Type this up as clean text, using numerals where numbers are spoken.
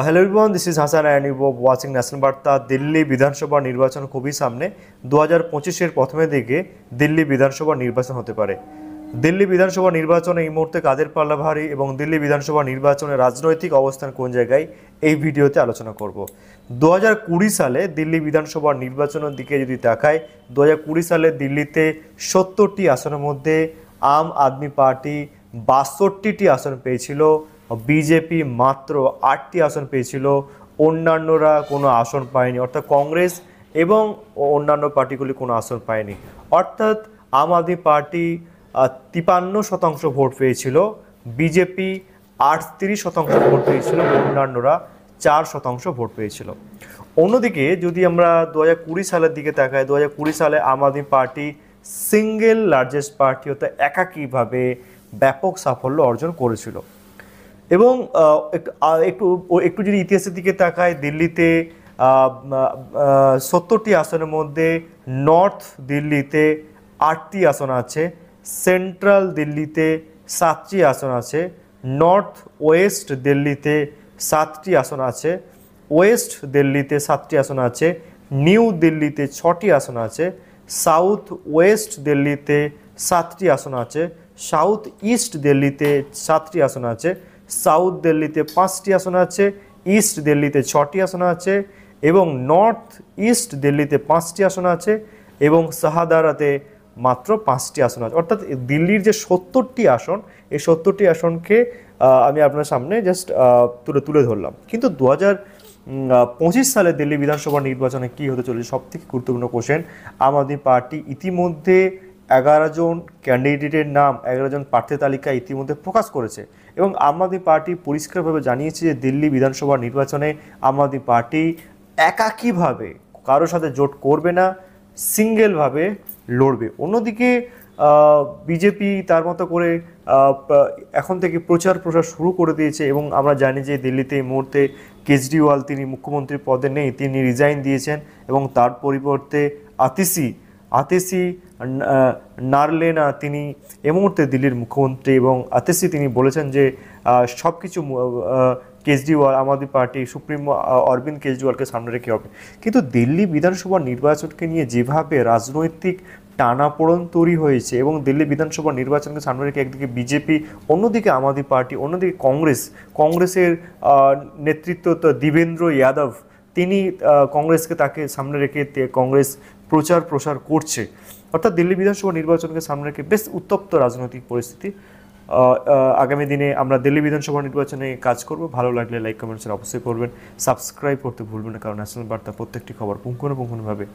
Hello everyone, this is Hasan and you are watching national Barta. Delhi বিধানসভা নির্বাচন খুবই সামনে। 2025-এর প্রথমে দিকে দিল্লি বিধানসভা নির্বাচন হতে পারে। দিল্লি বিধানসভা নির্বাচনে এই মুহূর্তে কাদের পাল্লা ভারী এবং দিল্লি বিধানসভা নির্বাচনের রাজনৈতিক অবস্থান কোন জায়গায়, এই ভিডিওতে আলোচনা করব। 2020 সালে দিল্লি বিধানসভা নির্বাচনের দিকে যদি তাকাই, 2020 সালে দিল্লিতে 70টি আসনের মধ্যে আম আদমি পার্টি 62টি আসন পেয়েছিল, বিজেপি মাত্র 8টি আসন পেয়েছিল, অন্যান্যরা কোনো আসন পায়নি, অর্থাৎ কংগ্রেস এবং অন্যান্য পার্টিগুলি কোনো আসন পায়নি। অর্থাৎ আম আদমি পার্টি 53% ভোট পেয়েছিল, বিজেপি 38% ভোট পেয়েছিল, অন্যান্যরা 4% ভোট পেয়েছিল। অন্যদিকে যদি আমরা 2020 সালের দিকে তাকাই, 2020 সালে আম আদমি পার্টি সিঙ্গেল লার্জেস্ট পার্টি, অর্থাৎ একাকীভাবে ব্যাপক সাফল্য অর্জন করেছিল। এবং একটু যদি ইতিহাসের দিকে তাকায়, দিল্লিতে 70টি আসনের মধ্যে নর্থ দিল্লিতে 8টি আসন আছে, সেন্ট্রাল দিল্লিতে 7টি আসন আছে, নর্থ ওয়েস্ট দিল্লিতে 7টি আসন আছে, ওয়েস্ট দিল্লিতে 7টি আসন আছে, নিউ দিল্লিতে 6টি আসন আছে, সাউথ ওয়েস্ট দিল্লিতে 7টি আসন আছে, সাউথ ইস্ট দিল্লিতে 7টি আসন আছে, সাউথ দিল্লিতে 5টি আসন আছে, ইস্ট দিল্লিতে 6টি আসন আছে, এবং নর্থ ইস্ট দিল্লিতে 5টি আসন আছে, এবং শাহদারাতে মাত্র 5টি আসন আছে। অর্থাৎ দিল্লির যে 70টি আসন, এই 70টি আসনকে আমি আপনার সামনে জাস্ট তুলে ধরলাম। কিন্তু 2025 সালে দিল্লি বিধানসভা নির্বাচনে কী হতে চলেছে, সবথেকে গুরুত্বপূর্ণ কোশ্চেন। আম আদমি পার্টি ইতিমধ্যে 11 জন ক্যান্ডিডেটের নাম, 11 জন প্রার্থী তালিকা ইতিমধ্যে প্রকাশ করেছে, এবং আম আদমি পার্টি পরিষ্কারভাবে জানিয়েছে যে দিল্লি বিধানসভা নির্বাচনে আম আদমি পার্টি একাকীভাবে কারোর সাথে জোট করবে না, সিঙ্গেলভাবে লড়বে। অন্যদিকে বিজেপি তার মতো করে এখন থেকে প্রচার শুরু করে দিয়েছে, এবং আমরা জানি যে দিল্লিতে এই মুহূর্তে কেজরিওয়াল, তিনি মুখ্যমন্ত্রী পদে নেই, তিনি রিজাইন দিয়েছেন, এবং তার পরিবর্তে আতিশি নারলেনা তিনি এই মুহূর্তে দিল্লির মুখ্যমন্ত্রী, এবং আতিশি তিনি বলেছেন যে সব কিছু কেজরিওয়াল, আম আদমি পার্টি সুপ্রিমো অরবিন্দ কেজরিওয়ালকে সামনে রেখে হবে। কিন্তু দিল্লি বিধানসভা নির্বাচনকে নিয়ে যেভাবে রাজনৈতিক টানাপোড়েন তৈরি হয়েছে, এবং দিল্লি বিধানসভা নির্বাচনকে সামনে রেখে একদিকে বিজেপি, অন্যদিকে আম আদমি পার্টি, অন্যদিকে কংগ্রেসের নেতৃত্ব দেবেন্দ্র যাদব, তিনি কংগ্রেসকে তাকে সামনে রেখে কংগ্রেস প্রসার করছে। অর্থাৎ দিল্লি বিধানসভা নির্বাচনকে সামনে রেখে বেশ উত্তপ্ত রাজনৈতিক পরিস্থিতি। আগামী দিনে আমরা দিল্লি বিধানসভা নির্বাচনে কাজ করব। ভালো লাগলে লাইক কমেন্টস অবশ্যই করবেন, সাবস্ক্রাইব করতে ভুলবেন না, কারণ ন্যাশনাল বার্তা প্রত্যেকটি খবর পুঙ্খানুপুঙ্খভাবে